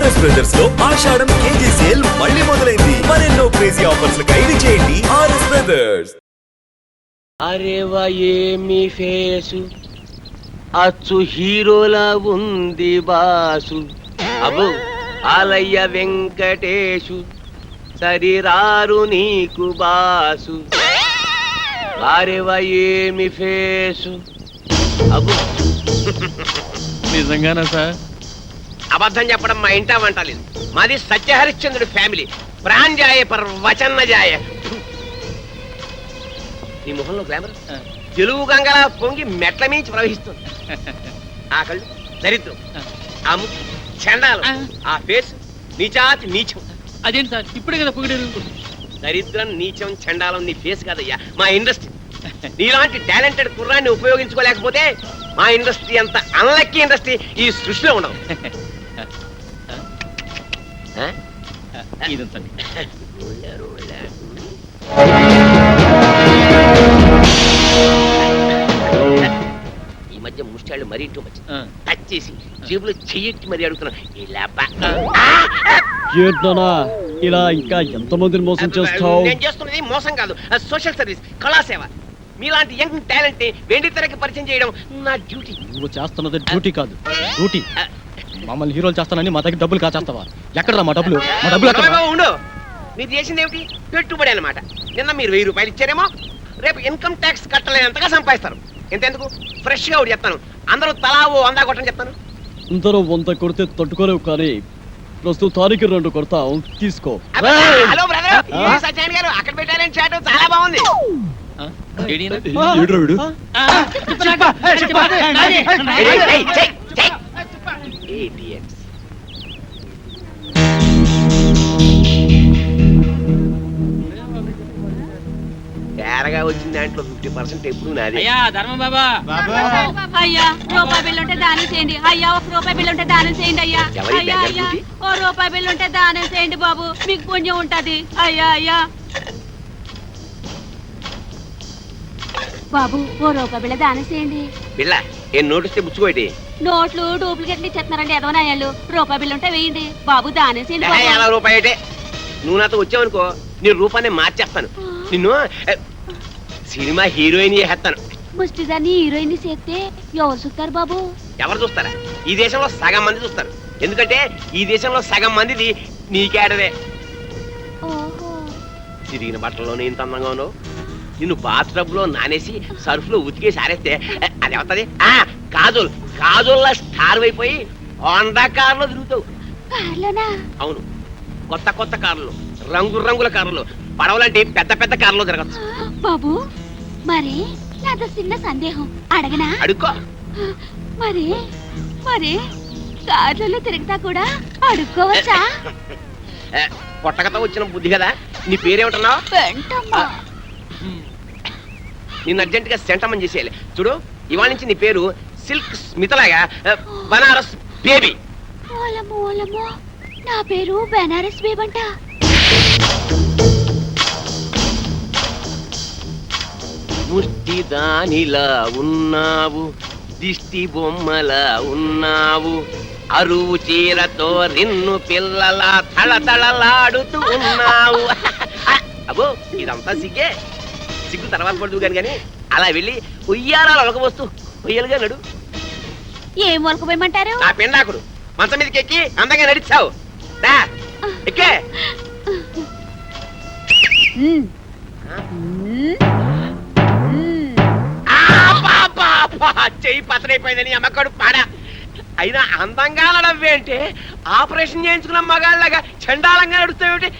RS brothers లో ఆషాఢం KG sale మళ్ళీ మొదలైంది. మరెన్నో క్రేజీ ఆఫర్స్ ఖైదు చేయండి ఆర్ఎస్ బ్రదర్స్. అరేవా ఏమి ఫేసు, అచ్చు హీరోలా ఉంది బాసు. అబ్బో ఆలయ్య వెంకటేశు, సరిరారు నీకు బాసు. అరేవా ఏమి ఫేసు. అబ్బో నిజంగానా సార్? అబద్ధం చెప్పడం మా ఇంటా వంట లేదు. మాది సత్యహరిశ్చంద్రుడి ఫ్యామిలీ. ప్రాణజాయ పర్ వచన్న జాయ. ఈ మొహంలో గ్లామర్ తెలుగు గంగలా పొంగి మెట్ల మించి ప్రవహిస్తుంది. ఆ కళ్ళు దరిద్రం, ఆ ముక్కు చండాలం, ఆ ఫేస్ నీచాతి నీచం. అదేంటి సార్ ఇప్పుడే కదా పొగిడారు? దరిద్రం నీచం చండాలం నీ ఫేస్ కాదయ్యా, మా ఇండస్ట్రీ. నీలాంటి టాలెంటెడ్ కుర్రాన్ని ఉపయోగించుకోలేకపోతే మా ఇండస్ట్రీ అంత అన్లక్కీ ఇండస్ట్రీ ఈ సృష్టిలో ఉండదు. ఇదంతా ఈ మధ్య ముష్టాళ్ళు మరీ టూ మధ్య టచ్ చేసి జేబులో చెయ్యెట్టి మరీ అడుగుతున్నాను. ఏంటనా ఇలా ఇంకా ఎంతమందిని మోసం చేస్తావు? నేను చేస్తున్నది మోసం కాదు, సోషల్ సర్వీస్, కళాసేవ. మీలాంటి యంగ్ టాలెంట్ ని వెండి తెరకి పరిచయం చేయడం నా డ్యూటీ. నువ్వు చేస్తున్నది డ్యూటీ కాదు, డ్యూటీ. మమ్మల్ని హీరోలు చేస్తానని మా దగ్గర డబ్బులు కాచేస్తావా? ఎక్కడరా మా డబ్బులు? మా డబ్బులు ఎక్కడ? ఉండు, మీరు చేసింది ఏమిటి? పెట్టుబడి అన్నమాట. నిన్న మీరు 1000 రూపాయలు ఇచ్చారేమో, రేపు ఇన్కమ్ ట్యాక్స్ కట్టలేనంతగా సంపాదిస్తారు. ఎంతెందుకు ఫ్రెష్ గా ఒకటి చెప్తాను, అందరూ తలా ఓ 100 కొట్టని చెప్తాను. అందరూ 100 కొడితే తట్టుకోలేవు, కానీ ప్రస్తుతానికి 2 కొడతాం, తీసుకో. హలో బ్రదర్, సత్యనారాయణ గారు అక్కడ పెట్టారని చాట్ చాలా బాగుంది. తేరగా వచ్చిన దాంట్లో 50% ఎప్పుడు నాది. అయ్యా ధర్మం బాబా, అయ్యా రూపాయి బిల్లు ఉంటే దానం చేయండి. అయ్యా 1 రూపాయి బిల్లు ఉంటే దానం చేయండి. అయ్యా అయ్యా అయ్యా 1 రూపాయి బిల్లు ఉంటే దానం చేయండి బాబు, మీకు పుణ్యం ఉంటది. అయ్యా అయ్యా బాబు 1 రూపాయి బిళ్ళ దానం చేయండి. పిల్ల ఏం నోటిస్తే బుచ్చుకోటి. నోట్లు డూప్లికేట్లు ఇచ్చేస్తున్నారండి ఎదవనాయాలు. రూపాయి బిల్లు ఉంటే వేయండి బాబు, దానం చేయండి. 50 రూపాయటే. నువ్వు నాతో వచ్చావనుకో నీ రూపాన్ని మార్చేస్తాను. నిన్ను సినిమా హీరోయిన్ చేస్తాను. ముష్టిదాన్ని హీరోయిన్ చేస్తే ఎవరు చూస్తారు బాబు? ఎవరు చూస్తారా? ఈ దేశంలో సగం మంది చూస్తారు. ఎందుకంటే ఈ దేశంలో సగం మందిది నీకేడవే. ఓహో, తిరిగిన బట్టల్లోనే ఇంత అందంగా ఉన్నావు. నిన్ను బాత్ టబ్ లో నానేసి సర్ఫ్ లో ఉతికేసి ఆరేస్తే అది అవుతుంది. కాజోల్ కాజోల్లా స్టార్ అయిపోయి హోండా కార్లో తిరుగుతావు. కార్లోనా? అవును, కొత్త కొత్త కార్లు, రంగు రంగుల కార్లు, పడవలాంటి పెద్ద పెద్ద కార్లో తిరగచ్చు. బాబు మరి నాతో చిన్న సందేహం అడగనా? అడుక్కో. మరి మరి కార్లలో తిరుగుతా కూడా అడుక్కోవచ్చా? పొట్టకత వచ్చిన బుద్ధి కదా. నీ పేరేమిటన్నావు? వెంటమ్మా. నిన్ను అర్జెంట్ గా సెంటమని చేసేయాలి. చూడు, ఇవాళ నుంచి నీ పేరు సిల్క్ స్మితలాగా బనారస్ బేబీ. ఓలమ్మో ఓలమ్మో, నా పేరు బెనారస్ బేబంట. ముష్టి దానిలా ఉన్నావు, దిష్టి బొమ్మలా ఉన్నావు, అరువు చీరతో నిన్ను పిల్లలా తళతళలాడుతూ ఉన్నావు. అబ్బో ఇదంతా సిగ్గే. సిగ్గు తర్వాత పడుతూ కానీ అలా వెళ్ళి ఉయ్యారాలు ఒలకబోస్తూ ఉయ్యలుగా నడు. ఏం ఒలకపోయమంటారు? నా పిండాకుడు మంచం మీదకి ఎక్కి అందంగా నడిచావు. ఎక్కే. చెయ్యి పతనైపోయిందని అమ్మకడు పాడా. అయినా అందంగా నడవ్వేంటే ఆపరేషన్ చేయించుకున్న మగాళ్ళగా చండాలంగా నడుస్తావేంటి?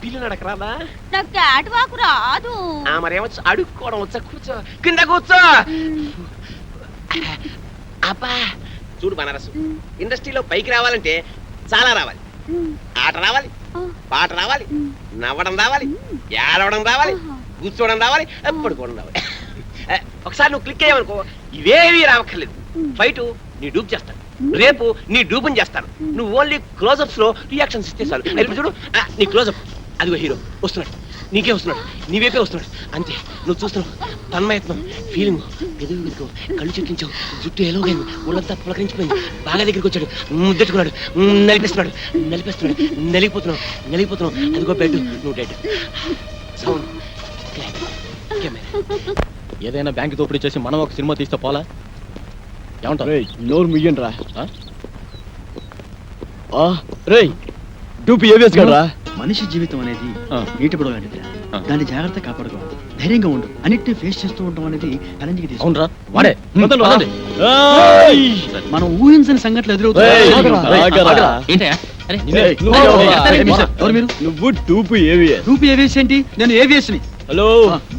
పిల్లి నడకరాదా? నాకు క్యాట్ వాక్ రాదు. మరేమొచ్చు, అడుక్కోవడం వచ్చా? కూర్చో, కింద కూర్చో. అబ్బా చూడు బనారసు, ఇండస్ట్రీలో పైకి రావాలంటే చాలా రావాలి. ఆట రావాలి, పాట రావాలి, నవ్వడం రావాలి, ఏడవడం రావాలి, కూర్చోవడం రావాలి, పడుకోవడం రావాలి. ఒకసారి నువ్వు క్లిక్ అయ్యావనుకో ఇవేవి రావక్కర్లేదు. ఫైట్ నీ డూప్ చేస్తాను, రేపు నీ డూపుని చేస్తాను. నువ్వు ఓన్లీ క్లోజప్స్ లో రియాక్షన్స్ ఇస్తే చాలు. చూడు నీ క్లోజప్, అదిగో హీరో వస్తున్నాడు. నీకే వస్తున్నాడు, నీవైపే వస్తున్నాడు. అంతే, నువ్వు చూస్తున్నావు. తన్మయత్నం, ఫీలింగ్, ఎదురు వెనుక కళ్ళు చెక్కించావు, జుట్టు ఎలాగైంది, ఒళ్ళంతా పులకరించిపోయింది. బాగా దగ్గరికి వచ్చాడు, ముద్దెట్టుకున్నాడు, నలిపేస్తున్నాడు, నలిగిపోతున్నావు. అదిగో బెడ్, నువ్వు డెడ్. Sound, camera. ఏదైనా బ్యాంక్ దోపిడీ చేసి మనం ఒక సినిమా తీస్తే పోలా? ఏమంటారు? నోరు ముయ్యండి రా. రేయ్ డూపి ఏవిఎస్ గడరా. మనిషి జీవితం అనేది ఆ. నీటి పడవ లాంటిది. ఆ. దాన్ని జాగ్రత్త కాపాడుకోవాలి, ధైర్యంగా ఉండు, అన్నిటిని ఫేస్ చేస్తూ ఉండడం అనేది ఛాలెంజ్కి తీసుకుంటాం. అవునరా, వాడే. వదలండి, వదలండి. మనం ఊహించని సంఘటనలు ఏయ్, ఎదురవుతాయి. ఆగరా. ఏంటయ్యా? అరే ఏయ్, నువ్వు నువ్వు ఎవరు? ఎవరు? ఏయ్, మిస్టర్, ఎవరు మీరు? నువ్వు డూపు ఏవిఎస్. రూపీ ఏవిఎస్ ఏంటి? నేను ఏవిఎస్ ని. హలో,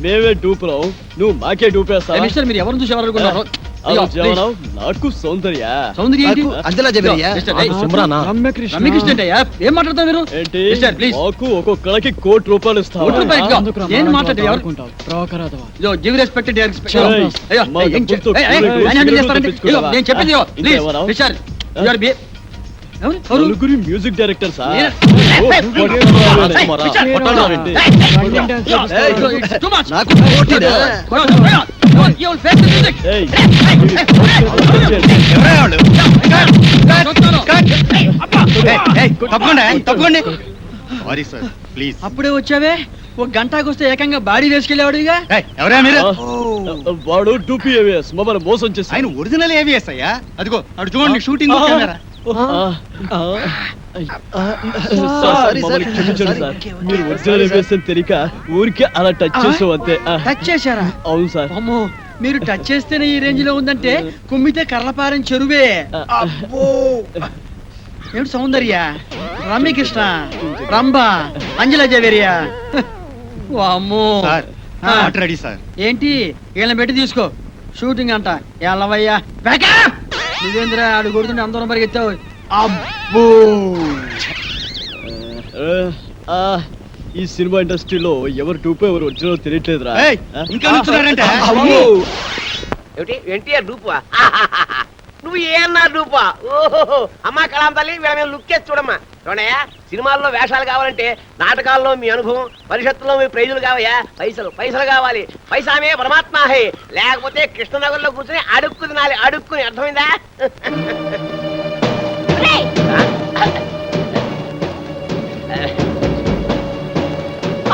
మేమే డూపురావు, నువ్వు మాకే డూపేస్తావా? మిస్టర్, మీరు ఎవరిని చూసి ఎవరు అనుకున్నారు? అలా జవనం, నాకు సౌందర్య. సౌందర్య ఏంటి? అంజలా జబరియా మిస్టర్, నాకు సిమ్రానా? రమ్యకృష్ణ ఏంటయ్యా? ఏం మాట్లాడతావు మీరు? ఏంటి? Mister, please. మాకు ఒక్కొక్కడికి ₹1,00,00,000 ఇస్తావా? ₹1,00,000 ఏం మాట్లాడే గివ్ రెస్పెక్ట్ ఏయ్, మా డబ్బులతో సిగరెట్లు తెప్పించుకోవా? నేను చెప్పేది ఇదిగో, ప్లీజ్ ఇంకేమన్నావు? మిస్టర్, you are be- ఎవరు? ఎవరు? నలుగురి మ్యూజిక్ డైరెక్టర్ సార్. నేను- It's too much. నాకు పోటీదా? You will face the music. ఏయ్, తప్పకుండా. సారీ సార్ ప్లీజ్ అప్పుడే వచ్చావే, ఒక గంటకు వస్తే ఏకంగా బాడీ వేసుకెళ్ళేవాడు. ఇక ఎవరా మీరు వాడు డూపీ ఏవిఎస్ మమ్మల్ని మోసం చేసి ఆయన ఒరిజినల్ ఏవిఎస్ అయ్యా. అదిగో అటు చూడండి, షూటింగ్ కెమెరా. మమ్మల్ని క్షమించండి సార్, మీరు ఒరిజినల్ ఏవిఎస్ అని తెలియక ఊరికే అలా టచ్ చేసావు అంతే. టచ్ చేశారా? అవును సార్. అమ్మో, మీరు టచ్ చేస్తేనే ఈ రేంజ్ లో ఉందంటే కుమ్మితే కర్లపారం చెరువే. అబ్బో, ఏమిటి సౌందర్య, రమ్యకృష్ణ, రంభ, అంజలా జవేరియా. అమ్మో, సార్ ఆ. Ready sir. ఏంటి వీళ్ళని పెట్టి తీసుకో, షూటింగ్ అంట. ఎల్లవయ్యా నువ్వేంద్ర ఆడు కొడుతుంటే అందరం పరిగెత్తావు. అబ్బో, ఈ సినిమా ఇండస్ట్రీలో ఎవరు టూపే ఎవరు ఒరిజినల్ తెలియట్లేదురా. ఏయ్, ఇంకా నుంచున్నారంటే? ఏమిటి, ఎన్టీఆర్ డూపా? నువ్వు ఏమన్నారు డూపా? ఓహో, అమ్మా కళాం తల్లి, వీళ్ళ మీద లుక్ చేసి చూడమ్మా. చూడయా, సినిమాల్లో వేషాలు కావాలంటే నాటకాల్లో మీ అనుభవం, పరిషత్తులో మీ ప్రైజులు కావయ్యా. పైసలు కావాలి. పైసామే పరమాత్మ హే. లేకపోతే కృష్ణనగర్లో కూర్చొని అడుక్కు తినాలి, అడుక్కుని. అర్థమైందా?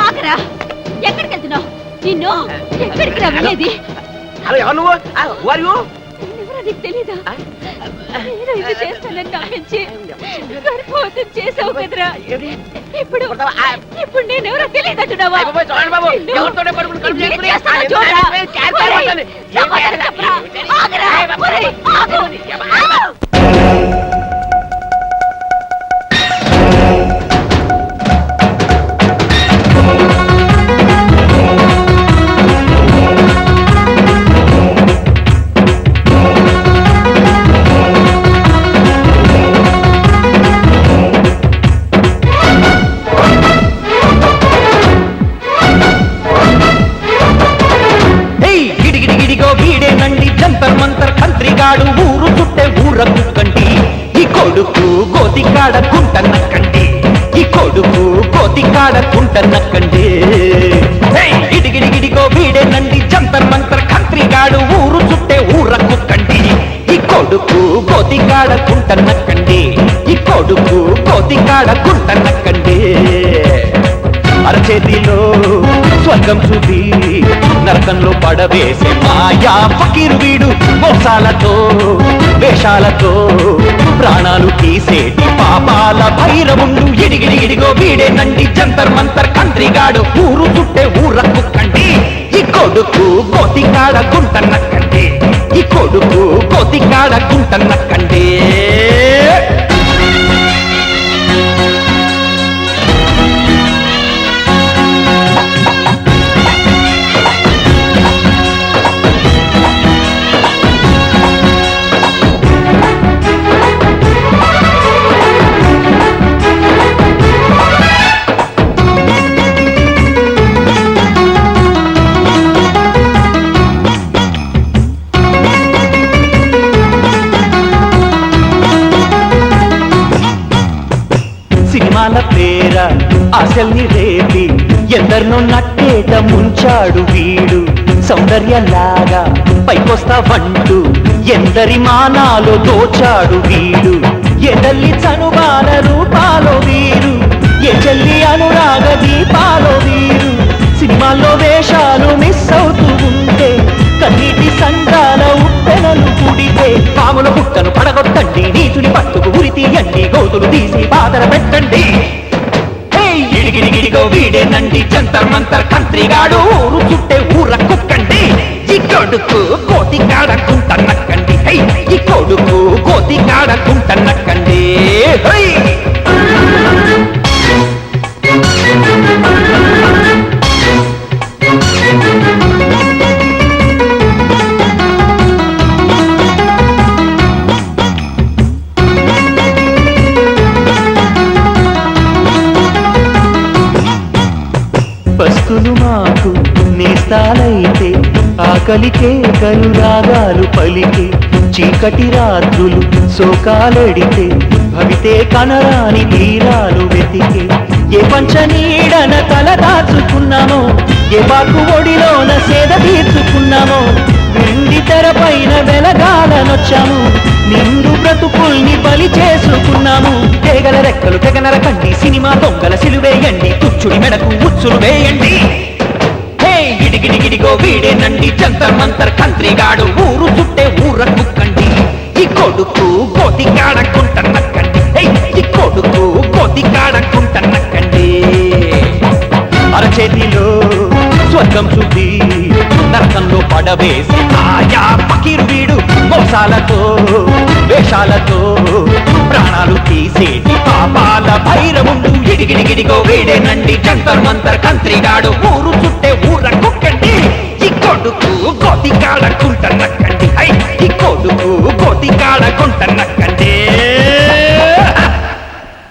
ఆగరా, ఎక్కడికి వెళ్తున్నావు? నిన్ను ఎక్కడికి రా వెళ్ళేది? హలో, ఎవరు నువ్వు? వారు ఎవరో నీకు తెలీదా? నేను ఇది చేస్తానని నమ్మించి గర్భవతం చేసావు కదరా. ఇప్పుడు నేనెవరో తెలియదంటున్నావా? చూడండి బాబు, ఎవరితోనే పడుకుని కడుపు నేను చేసుకుని చేస్తాను ఆయన చూడరా. క్యాన్సర్ ఒరేయ్, వస్తుంది. సమాధానం చెప్పరా. ఆగరా, ఒరేయ్, ఆగు. ఆగు. గిడిగిడిగిడిగో వీడేనండి జంతర్ మంతర్ కంత్రిగాడు ఊరు చుట్టే ఊరకు కండి. ఈ కొడుకు గోతికాడ కుంటనక్కండి, ఈ కొడుకు గోతికాడ కుంటనక్కండి. గిడిగిడిగిడిగో వీడేనండి జంతర్ మంతర్ కంత్రిగాడు ఊరు చుట్టే ఊరకు కండి. ఈ కొడుకు గోతికాడ కుంటనక్కండి, ఈ కొడుకు గోతికాడ కుంటనక్కండి. అరచేతిలో స్వర్గం చూపి నరకంలో పడవేసే మాయా ఫకీరు వీడు. మోసాలతో వేషాలతో ప్రాణాలు తీసేటి పాపాల భైరవుండు. ఇడిగిడిగిడిగో వీడేనండి జంతర్ మంతర్ కంత్రిగాడు ఊరు చుట్టే ఊరకు కండి. ఈ కొడుకు గోతికాడ గుంటనక్కండి, ఈ కొడుకు గోతికాడ గుంటనక్కండి. సినిమాల పేర ఆశల్ని రేపి ఎందరినో నట్టేట ముంచాడు వీడు సౌందర్యలాగా పైకొస్తావంటూ ఎందరి మానాలో దోచాడు వీడు ఎదల్లి చనుబాల రూపాలో వీరు ఏ చెల్లి అనురాగ దీపాలో వీరు సినిమాల్లో వేషాలు మిస్ అవుతూ ఉంటే కన్నీటి సంఘాల ఉప్పెనలు పుడితే పాముల పుట్టను పడగొట్టండి నీచుని పట్టుకు ఉరి తీయండి గోతులు తీసి బాధర పెట్టండి గిడిగిడిగిడిగో వీడేనండి జంతర్ మంతర్ కంత్రిగాడు ఊరు చుట్టే ఊర కుక్కండి ఈ కొడుకు కోతి కాడకుంటన్నక్కండి ఈ కొడుకు కోతి కాడకుంటన్నక్కండి బస్తులు మాకు నేస్తాలైతే ఆకలికే కలు రాగాలు పలికే చీకటి రాత్రులు శోకాలెడితే భవితే కనరాని తీరాలు వెతికే ఏ పంచనీడన తల దాచుకున్నామో ఏ బాకు ఒడిలోన సేద తీర్చుకున్నామో వెండి తెరపైన వెలగాలనొచ్చాము నిండు బ్రతుకుల్ని బలి చేసుకున్నాము తెగల రెక్కలు తెగనరకండి సినిమా దొంగల సిలువేయండి తుచ్చుడి మెడకు ఉచ్చులు వేయండి గిడిగిడిగిడిగో వీడేనండి జంతర్ మంతర్ కంత్రిగాడు ఊరు చుట్టే ఊర కుక్కండి ఈ కొడుకు కోతి కాడకుంటన్నక్కండి ఈ కొడుకు కోతి కాడకుంటన్నక్కండి అరచేతిలో స్వర్గం శుద్ధి నరకంలో పడవేసి ఆయా పకీరు వీడు మోసాలతో వేషాలతో ప్రాణాలు తీసేటి పాపాల భైరవుడు గిడిగిడిగిడిగో వీడేనండి జంతర్ మంతర్ కంత్రిగాడు ఊరు చుట్టే ఊర కుక్కండి ఈ కొడుకు కోతి కాడకుంటన్నక్కండి ఈ కొడుకు కోతి కాడకుంటన్నక్కండి